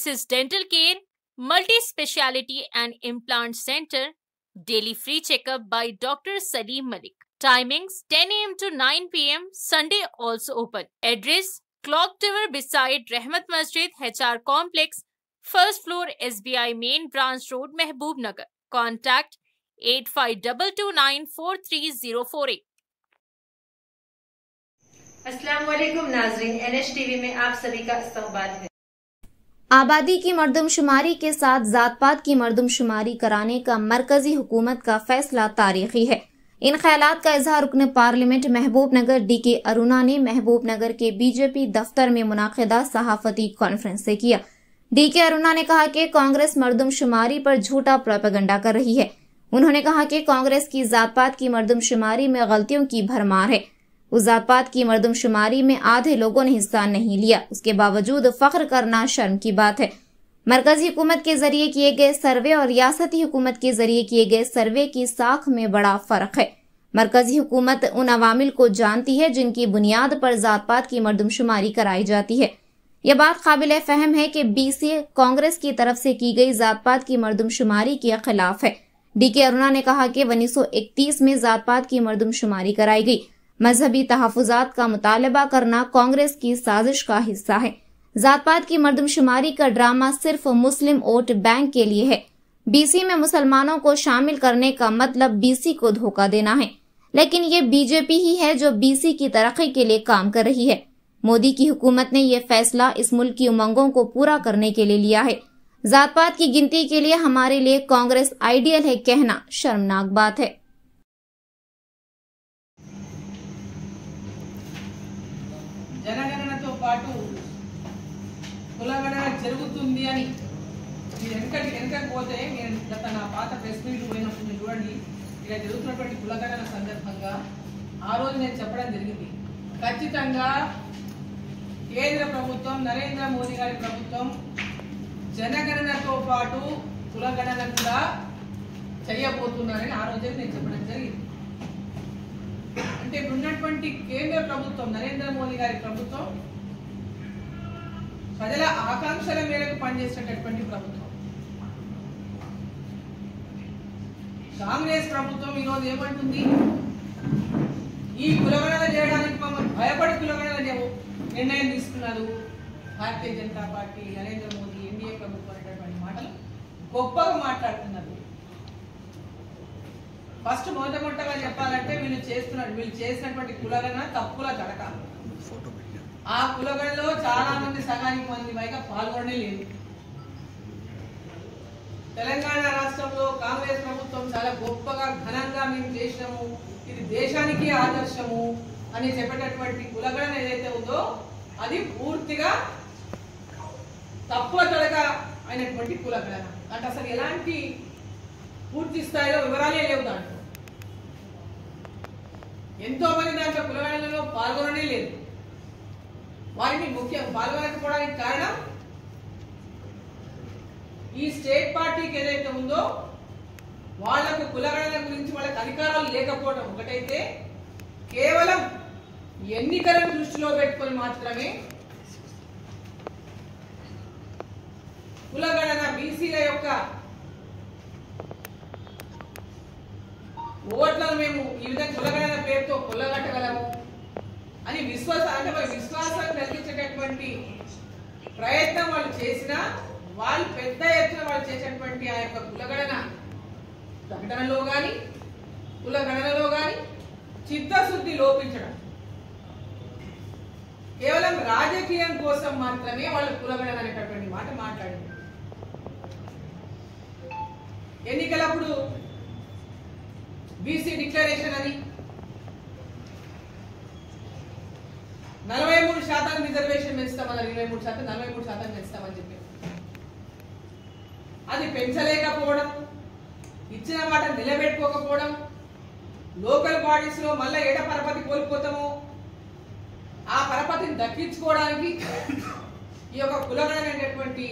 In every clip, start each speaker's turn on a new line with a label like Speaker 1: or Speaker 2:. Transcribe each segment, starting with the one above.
Speaker 1: Axis Dental Care, Multi-Speciality and Implant Center, daily free checkup by Dr. Salim Malik. Timings 10 a.m. to 9 p.m. Sunday also open. Address Clock Tower beside Rahmat Masjid, HR Complex, first floor, SBI Main Branch Road, Mehboob Nagar. Contact 8522943048.
Speaker 2: अस्सलाम वालेकुम नाज़रीन, NH TV में आप सभी का इस्तकबाल है।
Speaker 3: आबादी की मर्दमशुमारी के साथ जात-पात की मर्दमशुमारी कराने का मरकजी हुकूमत का फैसला तारीखी है। इन ख्यालात का इजहार रुकन पार्लियामेंट महबूब नगर DK अरुणा ने महबूब नगर के BJP दफ्तर में मुनाकिदा सहाफती कॉन्फ्रेंस से किया। DK अरुणा ने कहा कि कांग्रेस मर्दमशुमारी पर झूठा प्रोपेगेंडा कर रही है। उन्होंने कहा कि कांग्रेस की जात-पात की मर्दमशुमारी में गलतियों की भरमार है। उस जात-पात की मर्दमशुमारी में आधे लोगों ने हिस्सा नहीं लिया, उसके बावजूद फख्र करना शर्म की बात है। मरकजी हुकूमत के जरिए किए गए सर्वे और रियासती हुकूमत के जरिए किए गए सर्वे की साख में बड़ा फर्क है। मरकजी हुकूमत उन अवामिल को जानती है जिनकी बुनियाद पर जात-पात की मर्दमशुमारी कराई जाती है। यह बात काबिल फहम है कि BC कांग्रेस की तरफ से की गई जात-पात की मर्दमशुमारी के खिलाफ है। DK अरुणा ने कहा कि 1931 में जात-पात की मर्दमशुमारी कराई गई। मजहबी तहफुजात का मुतालबा करना कांग्रेस की साजिश का हिस्सा है। जात-पात की मर्दमशुमारी का ड्रामा सिर्फ मुस्लिम वोट बैंक के लिए है। BC में मुसलमानों को शामिल करने का मतलब BC को धोखा देना है, लेकिन ये BJP ही है जो BC की तरक्की के लिए काम कर रही है। मोदी की हुकूमत ने यह फैसला इस मुल्क की उमंगों को पूरा करने के लिए लिया है। जात-पात की गिनती के लिए हमारे लिए कांग्रेस आइडियल है कहना शर्मनाक बात है।
Speaker 4: జనగణనతో పాటు కులగణన జరుగుతుంది అని మీరు వెనకకి పోతే నేను గత నా పాత ప్రెస్ మీట్ పోయినప్పుడు చూడండి, ఇలా జరుగుతున్నటువంటి కులగణన సందర్భంగా ఆ రోజు నేను చెప్పడం జరిగింది, ఖచ్చితంగా కేంద్ర ప్రభుత్వం నరేంద్ర మోదీ గారి ప్రభుత్వం జనగణనతో పాటు కులగణన కూడా చేయబోతున్నారని ఆ రోజే నేను చెప్పడం జరిగింది. అంటే ఇప్పుడున్నటువంటి కేంద్ర ప్రభుత్వం నరేంద్ర మోదీ గారి ప్రభుత్వం ప్రజల ఆకాంక్షల మేరకు పనిచేసేటటువంటి ప్రభుత్వం. కాంగ్రెస్ ప్రభుత్వం ఈరోజు ఏమంటుంది, ఈ కులగణన చేయడానికి మమ్మల్ని భయపడి కులగణన నిర్ణయం తీసుకున్నారు భారతీయ జనతా పార్టీ, నరేంద్ర మోదీ, NDA ప్రభుత్వం అనేటటువంటి మాటలు గొప్పగా మాట్లాడుతున్నారు. ఫస్ట్ మొట్టగా చెప్పాలంటే వీళ్ళు చేసినటువంటి కులగణన తప్పుల తడక. ఆ కులగణలో చాలా మంది సగానికి మంది పైగా పాల్గొనే లేదు. తెలంగాణ రాష్ట్రంలో కాంగ్రెస్ ప్రభుత్వం చాలా గొప్పగా ఘనంగా మేము చేసినాము, ఇది దేశానికి ఆదర్శము అని చెప్పేటటువంటి కులగణన ఏదైతే ఉందో అది పూర్తిగా తప్పుల తడక అయినటువంటి కులగణన. అంటే అసలు ఎలాంటి పూర్తి స్థాయిలో వివరాలే లేవు. దాంట్లో ఎంతో మంది దాంట్లో కులగణనలో పాల్గొననే లేదు. వారిని ముఖ్యం పాల్గొనకపోవడానికి కారణం ఈ స్టేట్ పార్టీకి ఏదైతే ఉందో వాళ్లకు కులగణన గురించి వాళ్ళకి అధికారాలు లేకపోవడం ఒకటైతే, కేవలం ఎన్నికలను దృష్టిలో పెట్టుకొని మాత్రమే కులగణన BCల యొక్క ఓట్లను మేము ఈ విధంగా కులగణన పేరుతో కొల్లగట్టగలము అని విశ్వాసం కలిగించేటటువంటి ప్రయత్నం వాళ్ళు చేసినా, వాళ్ళు పెద్ద ఎత్తున వాళ్ళు చేసేటువంటి ఆ యొక్క కులగణన ప్రకటనలో కానీ కులగణనలో కానీ చిత్తశుద్ధి లోపించడం, కేవలం రాజకీయం కోసం మాత్రమే వాళ్ళు కులగణన అనేటటువంటి మాట మాట్లాడింది. ఎన్నికలప్పుడు BC డిక్లరేషన్ అని 43% రిజర్వేషన్ పెంచుతామన్నారు, 23% 43% పెంచుతామని చెప్పి అది పెంచలేకపోవడం, ఇచ్చిన మాట నిలబెట్టుకోకపోవడం, లోకల్ బాడీస్ లో మళ్ళీ ఏడ పరపతి కోల్పోతామో ఆ పరపతిని దక్కించుకోవడానికి ఈ యొక్క కులగణన అనేటువంటి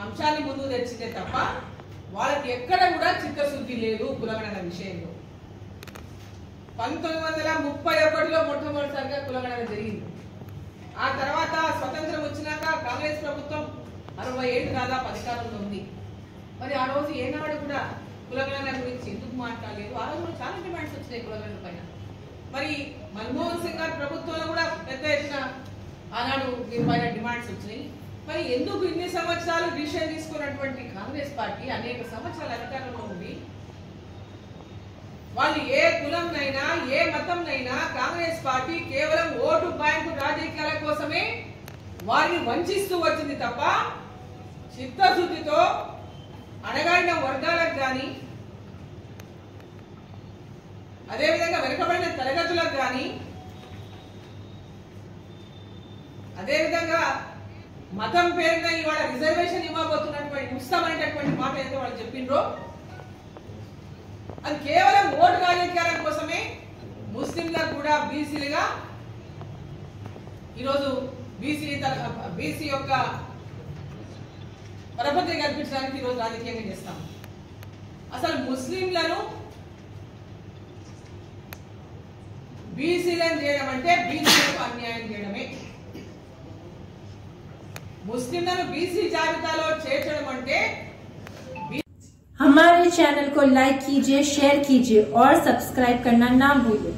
Speaker 4: అంశాన్ని ముందు తెచ్చితే తప్ప వాళ్ళకి ఎక్కడ కూడా చిత్తశుద్ధి లేదు కులగణన విషయంలో. 1931లో మొట్టమొదటిసారిగా కులగణన జరిగింది. ఆ తర్వాత స్వతంత్రం వచ్చినాక కాంగ్రెస్ ప్రభుత్వం 60 ఏళ్ళు దాదాపు అధికారంలో ఉంది. మరి ఆ రోజు ఏనాడు కూడా కులగణన గురించి ఎందుకు మాట్లాడలేదు? ఆ రోజు చాలా డిమాండ్స్ వచ్చినాయి కులగణన పైన. మరి మన్మోహన్ సింగ్ గారి ప్రభుత్వంలో కూడా పెద్ద ఎత్తున ఆనాడు దీనిపైన డిమాండ్స్ వచ్చినాయి. మరి ఎందుకు ఇన్ని సంవత్సరాలు డిసిషన్ తీసుకున్నటువంటి కాంగ్రెస్ పార్టీ అనేక సంవత్సరాల అధికారంలో ఉంది. వాళ్ళు ఏ కులంనైనా ఏ మతంనైనా కాంగ్రెస్ పార్టీ కేవలం ఓటు బ్యాంకు రాజకీయాల కోసమే వారిని వంచిస్తూ వచ్చింది తప్ప చిత్తశుద్ధితో అణగారిన వర్గాలకు కానీ అదేవిధంగా వెనుకబడిన తరగతులకు కానీ అదేవిధంగా మతం పేరున ఇవాళ రిజర్వేషన్ ఇవ్వబోతున్నటువంటి ఉత్సవమైనటువంటి మాట ఏదైతే వాళ్ళు చెప్పిండ్రో అది కేవలం ఓటు రాజకీయాల కోసమే ముస్లింలకు కూడా బీసీలుగా ఈరోజు బీసీ యొక్క పరపతి కల్పించడానికి ఈరోజు రాజకీయంగా చేస్తాం. అసలు ముస్లింలను బీసీలను చేయడం అంటే బీసీలకు అన్యాయం చేయడమే. मुस्लिम बीसी जाबितालो చేర్చడం అంటే
Speaker 5: हमारे चैनल को लाइक कीजिए, शेयर कीजिए और सब्सक्राइब करना ना भूलिए।